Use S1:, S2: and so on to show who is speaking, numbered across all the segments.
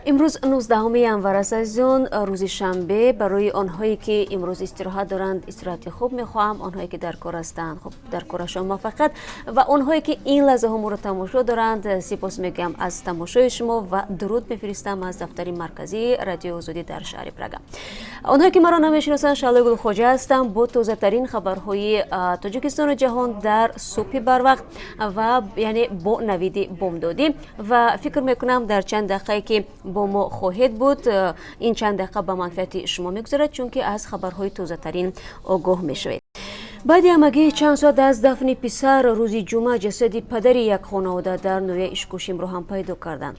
S1: امروز 19 ینور است از آن روز شنبه. برای آنهایی که امروز استراحت دارند استراحت خوب میخواهم، آنهایی که در کار هستند خب در کارشان موفقیت و آنهایی که این لحظه هم رو تماشا دارند سپاس میگم از تماشای شما و درود میفرستم از دفتر مرکزی رادیو آزادی در شهر پراگ. آنهایی که مرا نمیشناسند شعله گل خوجه هستم با تازه ترین خبرهای تاجیکستان و جهان در صبح بروقت و یعنی با نوید بامدادی و فکر میکنم در چند دقیقه که با ما خواهد بود این چند دقیقه به منفعت شما میگذرد چون که از خبرهای تازه ترین آگاه میشوید. بعد همگی چند ساعت از دفن پسر روز جمعه جسد پدر یک خانواده در نویه اشکوشیم رو هم پیدا کردند.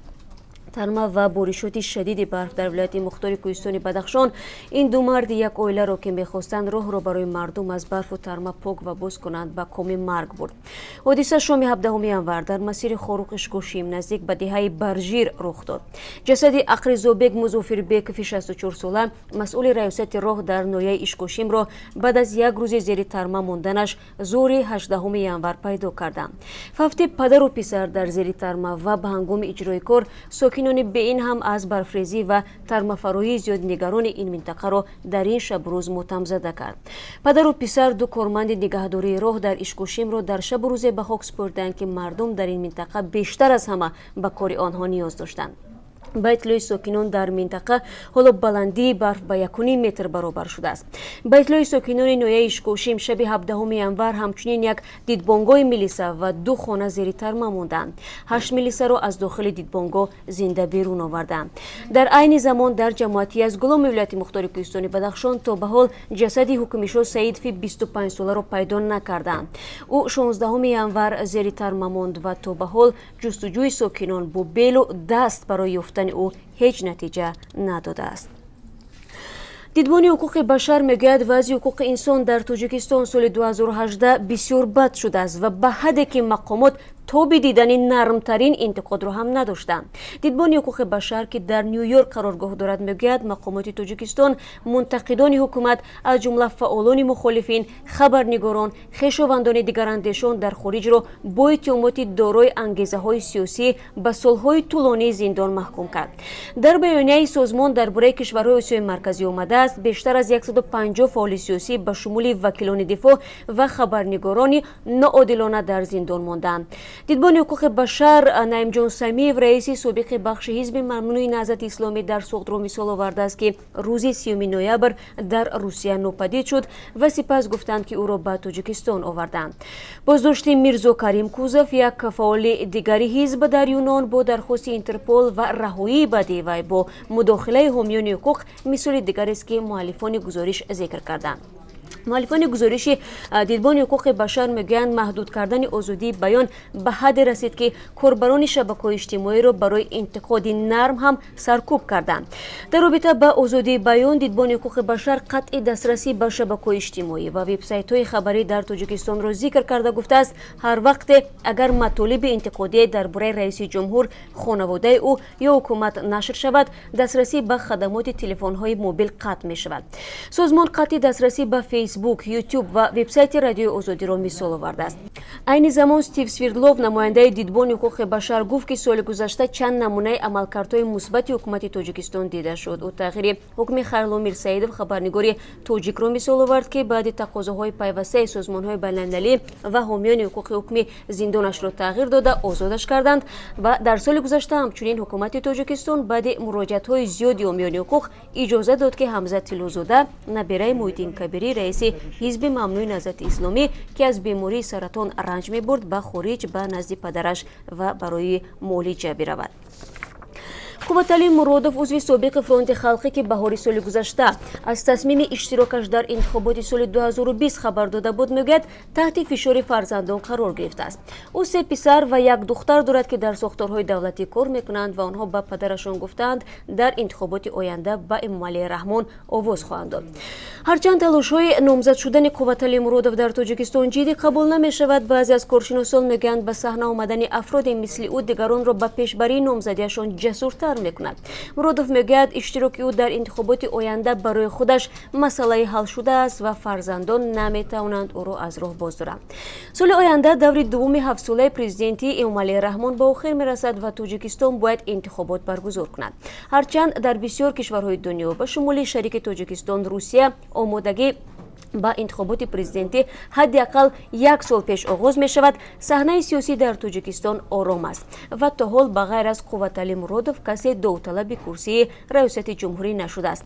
S1: ترما و بارشات شدید برف در ولایت مختار کوهستان بدخشان این دو مرد یک عائله را که می‌خواستند راه را برای مردم از برف و ترما پاک و باز کنند به کام مرگ برد. حادثه شام 17 ینور در مسیر خاروق اشکوشیم نزدیک به دهه برژیر رخ داد. جسد اقرزوبک مظفربک فی 64 ساله مسئول ریاست راه در نویه اشکوشیم را بعد از یک روز زیر ترما ماندنش ظهر 18 ینور پیدا کردند. فوت پدر و پسر در زیر ترما و به هنگام اجرای کار ساکنان به این هم از برفریزی و ترمافرویی زیاد نگران این منطقه را در این شب روز ماتم زده کرد. پدر و پسر دو کارمند نگهداری راه در اشکوشیم را در شب روز به خاک سپردند که مردم در این منطقه بیشتر از همه به کار آنها نیاز داشتند. بیتلوی ساکنان در منطقه حالا بلندی برف به 1.5 متر برابر شده است. بیتلوی ساکنان نویه اشکوشیم شب 17 ینور همچنین یک دیدبانگاه ملیسه و دو خانه زیر ترما ماندند. 8 ملیسه را از داخل دیدبانگاه زنده بیرون آوردند. در عین زمان در جماعتی از گلوم ولایت مختار کوهستان بدخشان تا به حال جسد حکمشو سعید فی 25 ساله را پیدا نکردند. او 16 ینور زیر ترما ماند و تا به حال جستجوی ساکنان با بیل و دست برای یافتن او هیچ نتیجه نداده است. دیدبان حقوق بشر میگوید وضع حقوق انسان در تاجیکستان سال 2018 بسیار بد شده است و به حدی که مقامات تاب دیدن نرمترین انتقاد را هم نداشتند. دیدبان حقوق بشر که در نیویورک قرارگاه دارد میگوید مقامات تاجیکستان منتقدان حکومت از جمله فعالان مخالفین، خبرنگاران، خویشاوندان دیگراندیشان در خارج را با اتهامات دارای انگیزه‌های سیاسی به سالهای طولانی زندان محکوم کرد. در بیانیه سازمان درباره کشورهای آسیای مرکزی آمده است بیشتر از 150 فعال سیاسی به شمول وکیلان دفاع و خبرنگاران ناعادلانه در زندان ماندند. دیدبان حقوق بشر نعیم جان سمیو رئیس سابق بخش حزب ممنوع نهضت اسلامی در سوخت را مثال آورده است که روز 30 نوامبر در روسیه ناپدید شد و سپس گفتند که او را به تاجیکستان آوردند. بازداشت میرزا کریم کوزوف یک فعال دیگری حزب در یونان با درخواست اینترپل و رهایی بدی و با مداخله حامیان حقوق مثال دیگری است که مؤلفان گزارش ذکر کردند. مؤلفان گزارش دیدبان حقوق بشر میگویند محدود کردن آزادی بیان به حد رسید که کاربران شبکه‌های اجتماعی را برای انتقاد نرم هم سرکوب کردند. در رابطه با آزادی بیان دیدبان حقوق بشر قطع دسترسی به شبکه‌های اجتماعی و وبسایت‌های خبری در تاجیکستان را ذکر کرده گفته است هر وقت اگر مطالب انتقادی درباره رئیس جمهور، خانواده او یا حکومت نشر شود دسترسی به خدمات تلفن‌های موبیل قطع می‌شود. سازمان قطع دسترسی به فیسبوک، یوتیوب و وبسایت رادیو آزادی را مثال آورده است. عین زمان استیو سویردلوف نماینده دیدبان حقوق بشر گفت که سال گذشته چند نمونه عملکردهای مثبت حکومت تاجیکستان دیده شد. او تغییر حکم خیرلو میرسیدوف خبرنگار تاجیک را مثال آورد که بعد تقاضاهای پیوسته سازمان‌های بین‌المللی و حامیان حقوق حکم زندانش را تغییر داده آزادش کردند و در سال گذشته همچنین حکومت تاجیکستان بعد مراجعت‌های زیادی حامیان حقوق اجازه داد که حمزه طلوزاده نبیره محیدین کبیری رئیس حزب ممنوع نهضت اسلامی که از بیماری سرطان رنج می‌برد به خارج به نزد پدرش و برای معالجه برود. قوتعلی مرادوف عضو سابق فرانت خلقی که بهار سال گذشته از تصمیم اشتراکش در انتخابات سال 2020 خبر داده بود میگوید تحت فشار فرزندان قرار گرفته است. او 3 پسر و 1 دختر دارد که در ساختارهای دولتی کار میکنند و آنها به پدرشان گفتند در انتخابات آینده به امامعلی رحمان آواز خواهند داد. هرچند تلاش‌های نامزد شدن قوتعلی مرادوف در تاجیکستان جدی قبول نمی‌شود، بعضی از کارشناسان میگویند به صحنه آمدن افراد مثل او دیگران را به پیشبری نامزدیشان جسورتر باور میکند. مرودوف میگوید اشتراک او در انتخابات آینده برای خودش مسئله حل شده است و فرزندان نمیتوانند او را از راه باز دارند. سال آینده دور دوم 7 ساله پرزیدنتی امومالی رحمان به آخر میرسد و تاجیکستان باید انتخابات برگزار کند. هرچند در بسیار کشورهای دنیا به شمول شریک تاجیکستان روسیه آمادگی با انتخابات پرزیدنتی حداقل 1 سال پیش آغاز می شود، صحنه سیاسی در تاجیکستان آرام است و تا حال بغیر از قوتعلی مرودوف کسی داوطلب کرسی ریاست جمهوری نشده است.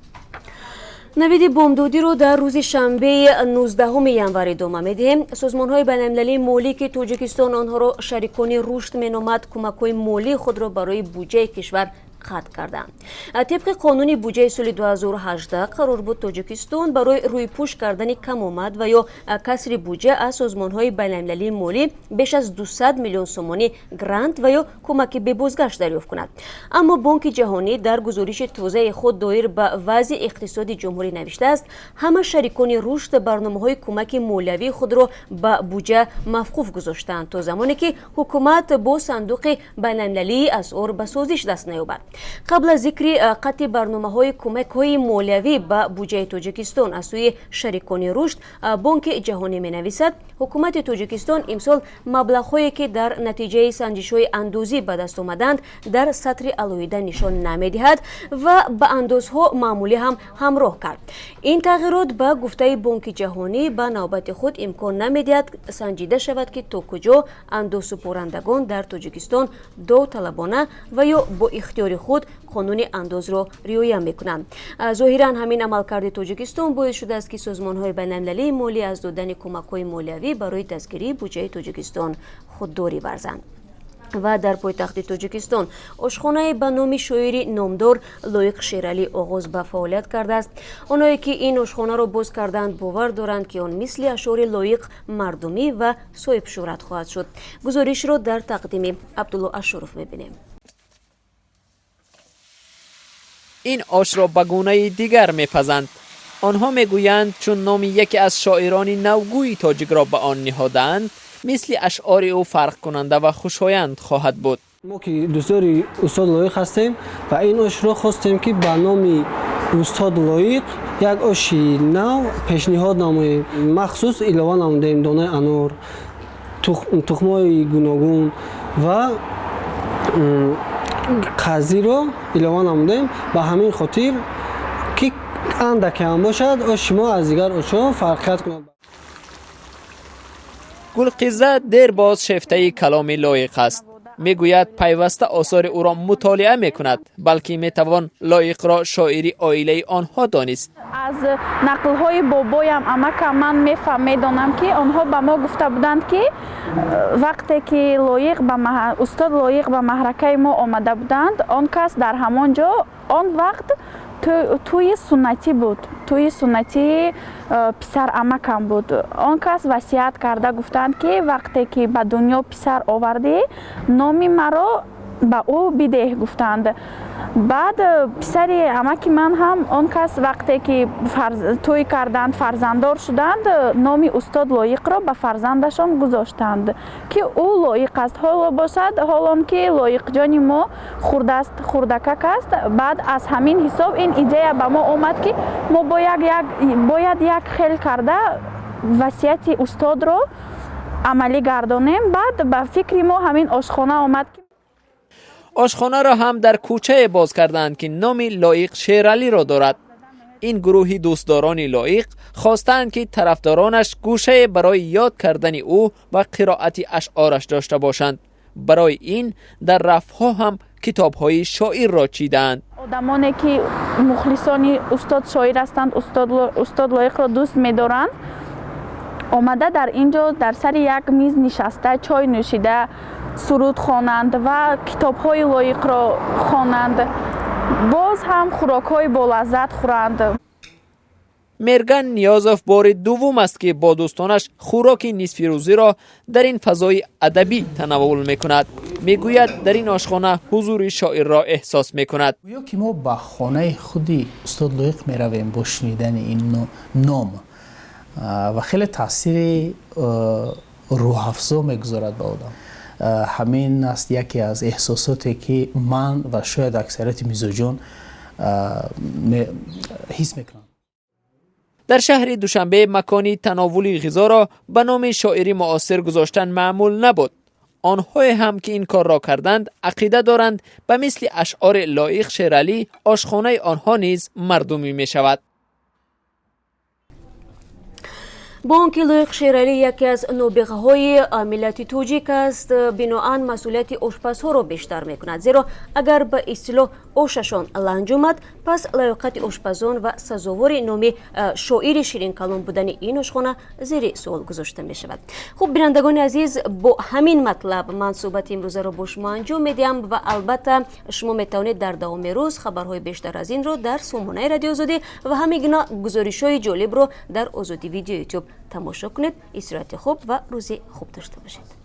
S1: نوید بامدادی رو در روز شنبه 19 ژانویه ادامه می‌دهیم. سازمان‌های بین‌المللی مالی که تاجیکستان آنها را شریکان رشد می‌نامد، کمک‌های مالی خود را برای بودجه کشور قطع کردند. طبق قانون بودجه سال 2018 قرار بود تاجیکستان برای رویپوش کردن کم آمد و یا کسر بودجه از سازمان‌های بین‌المللی مالی بیش از 200 میلیون سومانی گرانت و یا کمک به بازگشت دریافت کند. اما بانک جهانی در گزارش تازه خود دایر به وضع اقتصادی جمهوری نوشته است همه شریکان رشد برنامه‌های کمک مالیوی خود را به بودجه موقوف گذاشتند تا زمانی که حکومت با صندوق بین‌المللی اسعار به سازش دست نیابد. قبل از ذکر قطع برنامه‌های کمک‌های مالیوی به بودجه تاجیکستان از سوی شریکان رشد، بانک جهانی می‌نویسد حکومت تاجیکستان امسال مبلغ‌هایی که در نتیجه سنجش‌های اندازی به دست آمدند در سطر علیحده نشان نمی‌دهد و به اندازها معمولی هم همراه کرد. این تغییرات به گفته بانک جهانی به نوبت خود امکان نمی‌دهد سنجیده شود که تا کجا اندازه‌سپارندگان در تاجیکستان داوطلبانه و یا با اختیار خود قانون انداز را رعایت می‌کنند. ظاهراً همین عملکرد تاجیکستان باعث شده است که سازمان‌های بین‌المللی مالی از دادن کمک‌های مالیوی برای دستگیری بودجه تاجیکستان خودداری ورزند. و در پایتخت تاجیکستان آشخانه به نام شاعر نامدار لایق شیرالی آغاز به فعالیت کرده است. آنهایی که این آشخانه را باز کردند باور دارند که آن مثل اشعار لایق مردمی و صاحب شهرت خواهد شد. گزارش را در تقدیم عبدالله اشرف می‌بینیم.
S2: این آش را به گونه دیگر میپزند. آنها میگویند چون نام یکی از شاعران نوگوی تاجیک را به آن نهادند مثل اشعار او فرق کننده و خوشایند خواهد بود.
S3: ما که دوستدار استاد لایق هستیم و این آش را خواستیم که به نام استاد لایق یک آشی نو پیشنهاد نماییم. مخصوص علاوه نمودیم دانه انار، تخم‌های گوناگون و قاضی رو علاوه نمودیم به همین خاطر که اندک هم باشد آش ما از دیگر آش‌ها فرقیت کند.
S2: گلقیزه دیر باز شیفته کلام لایق است. میگوید پیوسته آثار او را مطالعه میکند، بلکه میتوان لایق را شاعری عائله آنها دانست.
S4: از نقل‌های بابایم عمکم من میدانم که آنها به ما گفته بودند که وقتی که استاد لایق به محرکه ما آمده بودند آن کس در همان جا آن وقت توی سنتی بود، توی سنتی پسر عمکم بود. آن کس وصیت کرده گفتند که وقتی که به دنیا پسر آورده نامی مرا به او بده گفتند. بعد پسر عمک من هم آن کس وقتی که توی کردند فرزنددار شدند نام استاد لایق را به فرزندشان گذاشتند که او لایق است. حالا باشد حالا که لایق جانی ما خوردکک است. بعد از همین حساب این ایده به ما آمد که ما باید یک خیل کرده وصیت استاد را عملی گردانیم. بعد به فکر ما همین آشخانه آمد.
S2: آشخانه را هم در کوچه باز کردند که نام لایق شیرالی را دارد. این گروهی دوستداران لایق خواستند که طرفدارانش گوشه برای یاد کردن او و قرائت اشعارش داشته باشند. برای این در رفها هم کتاب‌های شاعر را چیدند.
S4: آدمانی که مخلصان استاد شاعر هستند، استاد لایق را دوست می‌دارند، آمده در اینجا در سر یک میز نشسته چای نوشیده سرود خوانند و کتاب‌های لایق را خوانند. باز هم خوراک‌های با لذت خورند.
S2: مرگن نیازوف بار دوم است که با دوستانش خوراک نصف روزی را در این فضای ادبی تناول می‌کند. میگوید در این آشخانه حضور شاعر را احساس می‌کند.
S5: گویا که ما به خانه خودی استاد لایق می‌رویم با شنیدن این نام و خیلی تاثیر روح افزا می‌گذارد به آدم. همین است یکی از احساساتی که من و شاید اکثریت میزوجان حس میکنم.
S2: در شهر دوشنبه مکانی تناول غذا را به نام شاعری معاصر گذاشتن معمول نبود. آنهای هم که این کار را کردند عقیده دارند به مثل اشعار لایق شیرعلی آشخانه آنها نیز مردمی می شود.
S1: بانک لایق شیرعلی یکی از نابغه های ملت توجیک است. بناهن مسئولیت آشپزها را بیشتر می کند، زیرا اگر به اصطلاح آششان لنج آمد پس لایقت آشپزان و سزاوار نام شاعر شیرین کلام بودن این آشخانه زیر سوال گذاشته می شود. خب بینندگان عزیز، با همین مطلب من صحبت امروزه را با شما انجام می دهم و البته شما می توانید در دوام روز خبرهای بیشتر از این را در سامانه رادیو آزادی و همین گزارش‌های جالب را در آزادی ویدیو یوتیوب تماشا کنید. استراحت خوب و روزی خوب داشته باشید.